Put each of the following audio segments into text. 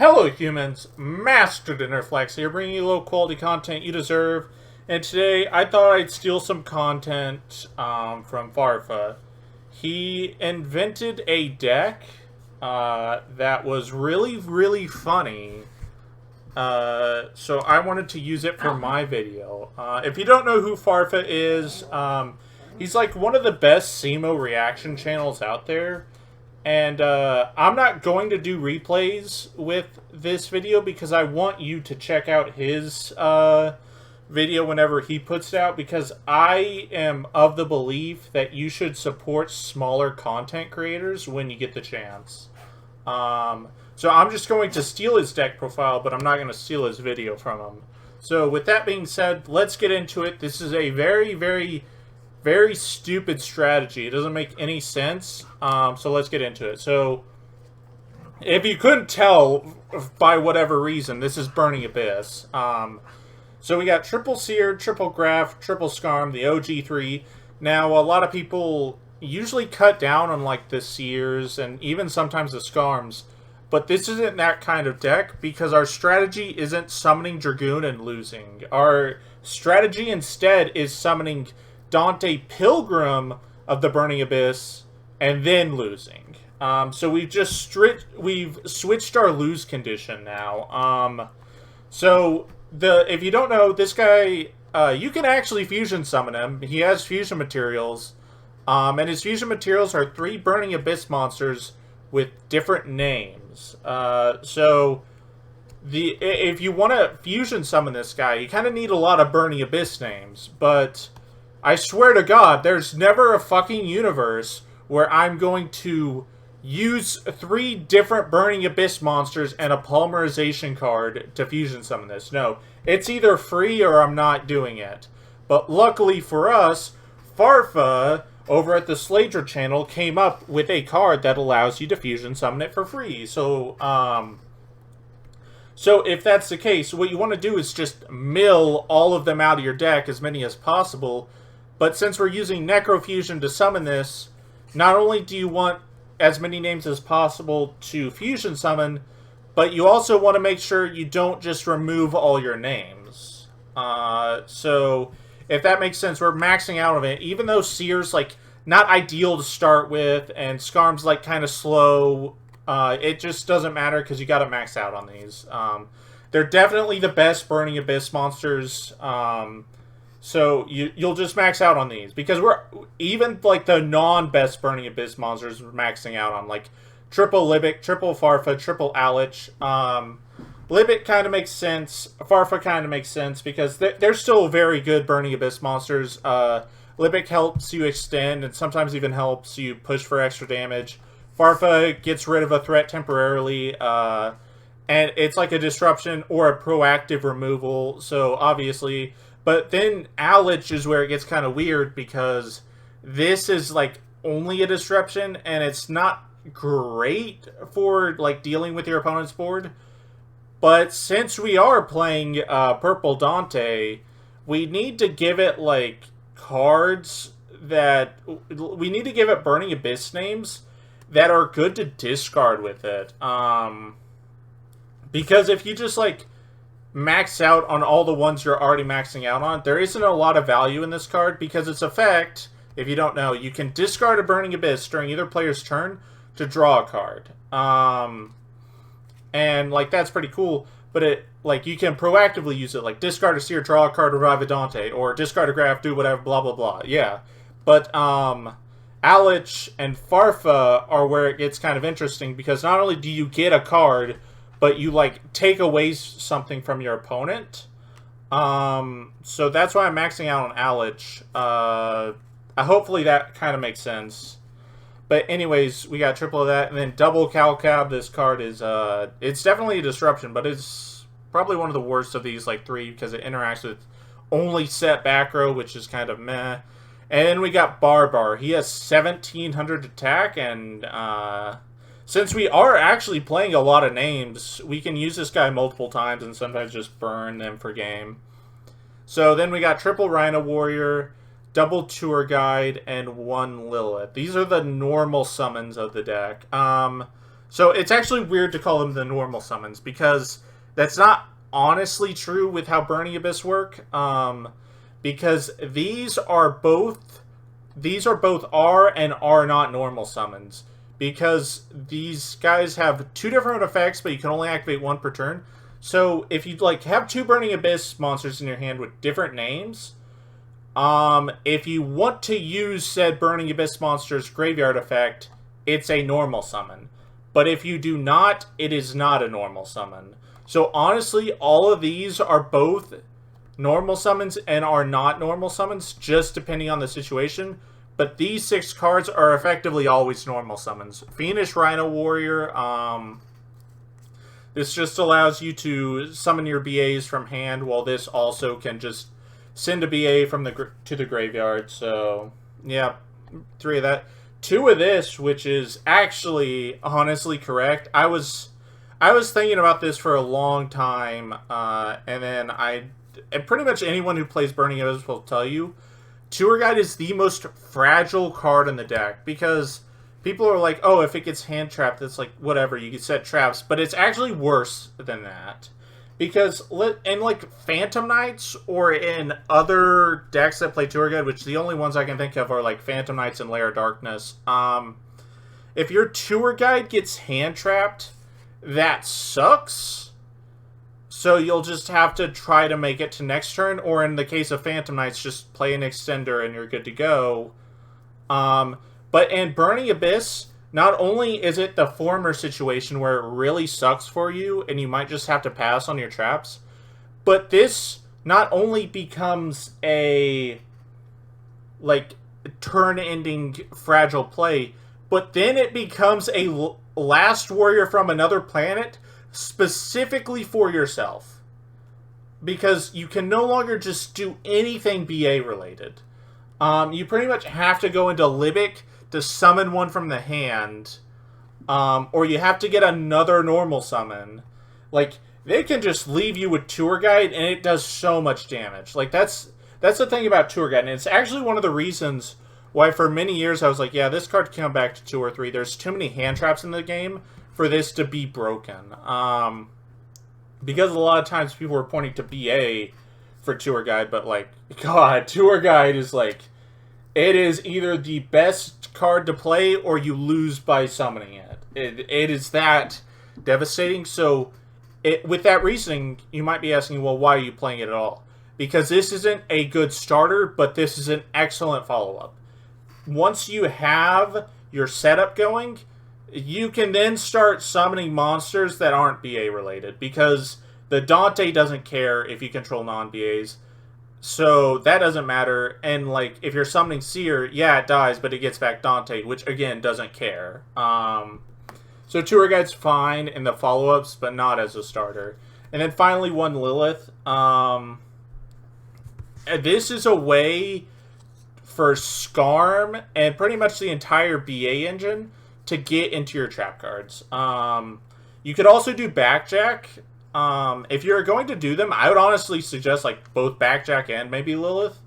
Hello humans, Master Dinnerflex here, bringing you low quality content you deserve. And today I thought I'd steal some content from Farfa. He invented a deck that was really funny. So I wanted to use it for my video. If you don't know who Farfa is, he's like one of the best SEMO reaction channels out there. And I'm not going to do replays with this video because I want you to check out his video whenever he puts it out, because I am of the belief that you should support smaller content creators when you get the chance. So I'm just going to steal his deck profile, but I'm not going to steal his video from him. So with that being said, let's get into it. This is a very stupid strategy. It doesn't make any sense. So let's get into it. So, if you couldn't tell by whatever reason, this is Burning Abyss. So we got triple Seer, triple Graph, triple Scarm, the OG3. Now, a lot of people usually cut down on like the Seers and even sometimes the Scarms. But this isn't that kind of deck because our strategy isn't summoning Dragoon and losing. Our strategy instead is summoning Dante Pilgrim of the Burning Abyss and then losing. So we've switched our lose condition now. So if you don't know, this guy, you can actually fusion summon him. He has fusion materials, and his fusion materials are 3 Burning Abyss monsters with different names. So if you want to fusion summon this guy, you kind of need a lot of Burning Abyss names, but I swear to God, there's never a fucking universe where I'm going to use 3 different Burning Abyss monsters and a polymerization card to fusion summon this. No, it's either free or I'm not doing it. But luckily for us, Farfa over at the Slager channel came up with a card that allows you to fusion summon it for free. So if that's the case, what you want to do is just mill all of them out of your deck, as many as possible. But since we're using Necrofusion to summon this, not only do you want as many names as possible to fusion summon, but you also want to make sure you don't just remove all your names. So if that makes sense, we're maxing out of it. Even though Seer's like not ideal to start with, and Scarm's like kind of slow, it just doesn't matter because you got to max out on these. They're definitely the best Burning Abyss monsters. So you'll just max out on these because we're even like the non-best Burning Abyss monsters we're maxing out on, like triple Libic, triple Farfa, triple Alich. Libic kind of makes sense. Farfa kind of makes sense because they're still very good Burning Abyss monsters. Libic helps you extend and sometimes even helps you push for extra damage. Farfa gets rid of a threat temporarily, and it's like a disruption or a proactive removal. So obviously. But then Alich is where it gets kind of weird because this is like only a disruption and it's not great for like dealing with your opponent's board. But since we are playing Purple Dante, we need to give it like cards that we need to give it Burning Abyss names that are good to discard with it. Because if you just like max out on all the ones you're already maxing out on, there isn't a lot of value in this card because its effect, if you don't know, you can discard a Burning Abyss during either player's turn to draw a card. And like that's pretty cool, but it like you can proactively use it, like discard a Seer, draw a card, revive a Dante, or discard a Graph, do whatever, blah blah blah. Yeah. But Alich and Farfa are where it gets kind of interesting because not only do you get a card, but you, like, take away something from your opponent. So that's why I'm maxing out on Alich. Hopefully that kind of makes sense. But anyways, we got triple of that. And then double Calcab. This card is, it's definitely a disruption, but it's probably one of the worst of these, like, 3, because it interacts with only set back row, which is kind of meh. And then we got Barbar. He has 1700 attack, and, since we are actually playing a lot of names, we can use this guy multiple times and sometimes just burn them for game. So then we got triple Rhino Warrior, double Tour Guide, and 1 Lilith. These are the normal summons of the deck. So it's actually weird to call them the normal summons because that's not honestly true with how Burning Abyss work. Because these are both are and are not normal summons. Because these guys have two different effects, but you can only activate one per turn. So if you like have two Burning Abyss monsters in your hand with different names, if you want to use said Burning Abyss monster's graveyard effect, it's a normal summon. But if you do not, it is not a normal summon. So honestly, all of these are both normal summons and are not normal summons, just depending on the situation. But these 6 cards are effectively always normal summons. Fiendish Rhino Warrior, this just allows you to summon your BAs from hand, while this also can just send a BA from to the graveyard. So, yeah, 3 of that. 2 of this, which is actually honestly correct. I was thinking about this for a long time, and then and pretty much anyone who plays Burning Abyss will tell you, Tour Guide is the most fragile card in the deck, because people are like, oh, if it gets hand trapped, it's like, whatever, you can set traps. But it's actually worse than that. Because in, like, Phantom Knights, or in other decks that play Tour Guide, which the only ones I can think of are, like, Phantom Knights and Lair of Darkness, if your Tour Guide gets hand trapped, that sucks. So you'll just have to try to make it to next turn, or in the case of Phantom Knights, just play an extender and you're good to go. But in Burning Abyss, not only is it the former situation where it really sucks for you and you might just have to pass on your traps, but this not only becomes a, like, turn-ending fragile play, but then it becomes a last warrior from another planet specifically for yourself. Because you can no longer just do anything BA related. You pretty much have to go into Libic to summon one from the hand, or you have to get another normal summon. Like, they can just leave you with Tour Guide, and it does so much damage. Like, that's the thing about Tour Guide, and it's actually one of the reasons why for many years I was like, yeah, this card can come back to 2 or 3. There's too many hand traps in the game for this to be broken. Because a lot of times people were pointing to BA for Tour Guide, but, like, God, Tour Guide is, like, it is either the best card to play or you lose by summoning it. It is that devastating. So, with that reasoning, you might be asking, well, why are you playing it at all? Because this isn't a good starter, but this is an excellent follow-up. Once you have your setup going, you can then start summoning monsters that aren't BA related, because the Dante doesn't care if you control non-BAs. So that doesn't matter. And, like, if you're summoning Seer, yeah, it dies, but it gets back Dante, which, again, doesn't care. So Tour Guide's fine in the follow-ups, but not as a starter. And then finally, one Lilith. This is a way for Skarm and pretty much the entire BA engine to get into your trap cards. You could also do Backjack. If you're going to do them, I would honestly suggest, like, both Backjack and maybe Lilith,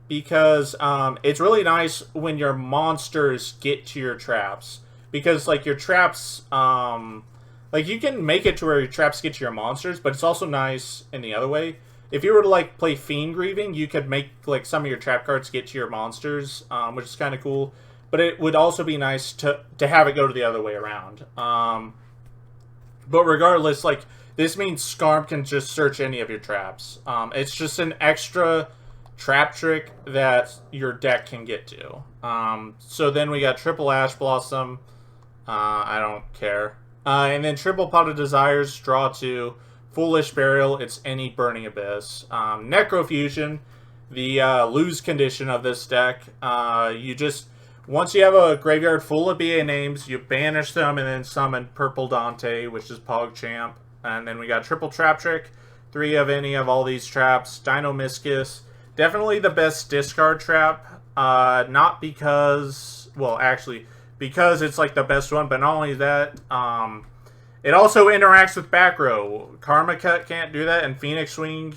because it's really nice when your monsters get to your traps, because, like, your traps, like, you can make it to where your traps get to your monsters, but it's also nice in the other way. If you were to, like, play Fiend Grieving, you could make, like, some of your trap cards get to your monsters, which is kind of cool, but it would also be nice to have it go to the other way around. But regardless, like, this means Skarm can just search any of your traps. It's just an extra trap trick that your deck can get to. So then we got Triple Ash Blossom. I don't care. And then Triple Pot of Desires, draw 2. Foolish Burial, it's any Burning Abyss. Necrofusion, the lose condition of this deck. Once you have a graveyard full of BA names, you banish them and then summon Purple Dante, which is PogChamp. And then we got Triple Trap Trick, 3 of any of all these traps. Dino Miscus, definitely the best discard trap. Not because, well, actually, because it's like the best one, but not only that, it also interacts with back row. Karma Cut can't do that, and Phoenix Swing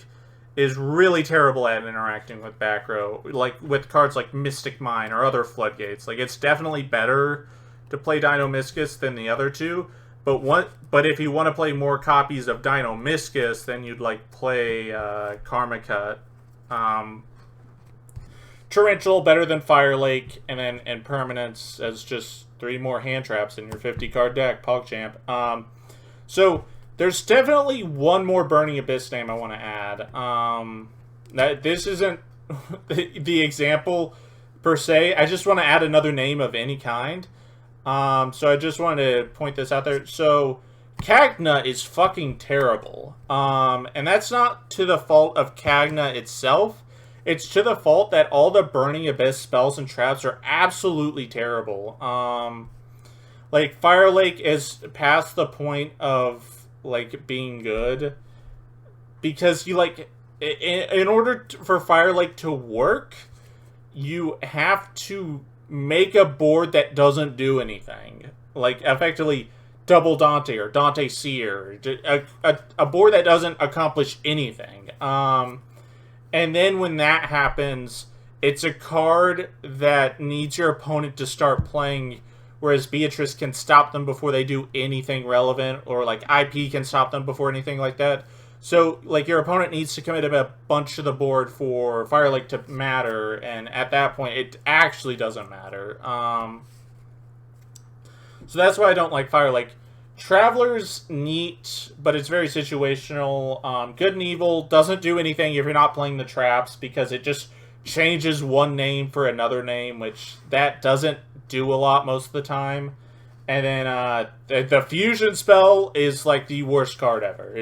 is really terrible at interacting with back row, like with cards like Mystic Mine or other Floodgates. Like, it's definitely better to play Dino Miscus than the other two. But if you want to play more copies of Dino Miscus, then you'd like play Karma Cut. Torrential better than Fire Lake, and then Permanence as just 3 more hand traps in your 50-card deck, PogChamp. So there's definitely one more Burning Abyss name I want to add. This isn't the example per se. I just want to add another name of any kind. So I just wanted to point this out there. So Cagna is fucking terrible. And that's not to the fault of Cagna itself. It's to the fault that all the Burning Abyss spells and traps are absolutely terrible. Like, Fire Lake is past the point of, like, being good. Because you, like, in order for Fire Lake to work, you have to make a board that doesn't do anything. Like, effectively, double Dante or Dante Seer. A board that doesn't accomplish anything. And then when that happens, it's a card that needs your opponent to start playing, whereas Beatrice can stop them before they do anything relevant, or like IP can stop them before anything like that. So, like, your opponent needs to commit a bunch to the board for Fire Lake to matter, and at that point, it actually doesn't matter. So that's why I don't like Fire Lake. Traveler's neat, but it's very situational. Good and Evil doesn't do anything if you're not playing the traps, because it just changes one name for another name, which that doesn't do a lot most of the time. And then the fusion spell is like the worst card ever.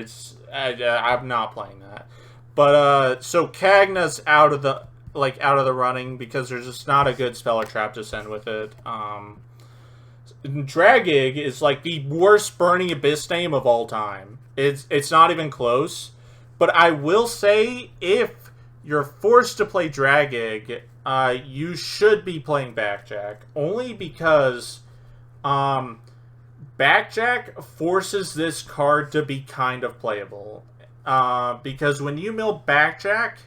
I'm not playing that. But so Cagna's out of the running because there's just not a good spell or trap to send with it. Dragig is like the worst Burning Abyss name of all time. It's not even close. But I will say, if you're forced to play Dragig, you should be playing Backjack. Only because Backjack forces this card to be kind of playable. Because when you mill Backjack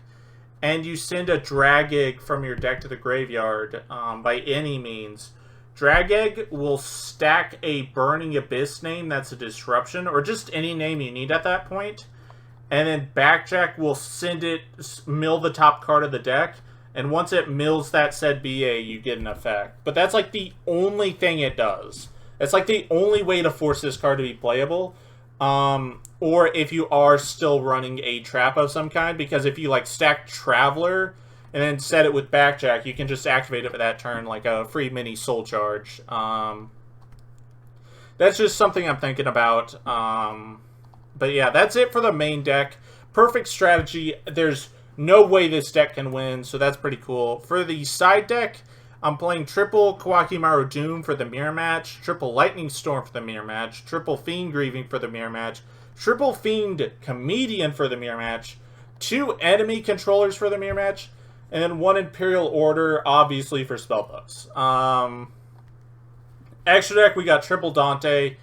and you send a Dragig from your deck to the graveyard, by any means, Dragig will stack a Burning Abyss name that's a disruption, or just any name you need at that point, and then Backjack will send it, mill the top card of the deck, and once it mills that said BA, you get an effect. But that's like the only thing it does. It's like the only way to force this card to be playable, or if you are still running a trap of some kind, because if you like stack Traveler and then set it with Backjack, you can just activate it for that turn, like a free mini Soul Charge. That's just something I'm thinking about. But yeah, that's it for the main deck. Perfect strategy. There's no way this deck can win, so that's pretty cool. For the side deck, I'm playing triple Kawakimaru Doom for the mirror match, triple Lightning Storm for the mirror match, triple Fiend Grieving for the mirror match, triple Fiend Comedian for the mirror match, 2 enemy controllers for the mirror match, and then 1 Imperial Order, obviously, for spellbooks. Extra deck, we got triple Dante.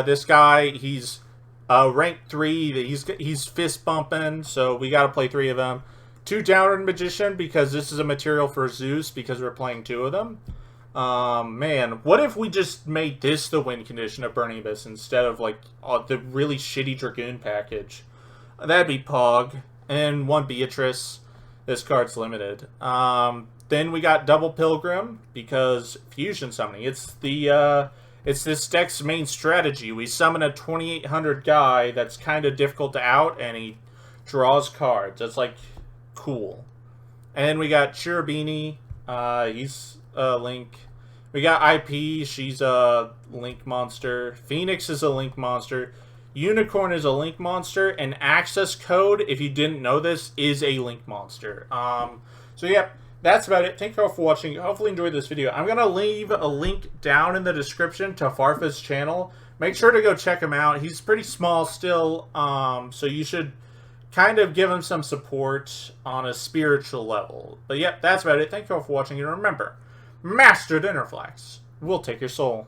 This guy, he's rank 3. He's fist bumping, so we got to play 3 of them. 2 Downward Magician, because this is a material for Zeus, because we're playing 2 of them. Man, what if we just made this the win condition of Burning Abyss instead of, like, the really shitty Dragoon package? That'd be Pog. And 1 Beatrice. This card's limited. Then we got Double Pilgrim, because Fusion Summoning. It's this deck's main strategy. We summon a 2800 guy that's kind of difficult to out, and he draws cards. That's, like, cool. And then we got Cherubini. He's a Link. We got IP. She's a Link monster. Phoenix is a Link monster. Unicorn is a Link monster, and Access Code, if you didn't know this, is a Link monster. So yeah, that's about it. Thank you all for watching. Hopefully you enjoyed this video. I'm going to leave a link down in the description to Farfa's channel. Make sure to go check him out. He's pretty small still, so you should kind of give him some support on a spiritual level. But yep, that's about it. Thank you all for watching, and remember, Master Dinnerflex will take your soul.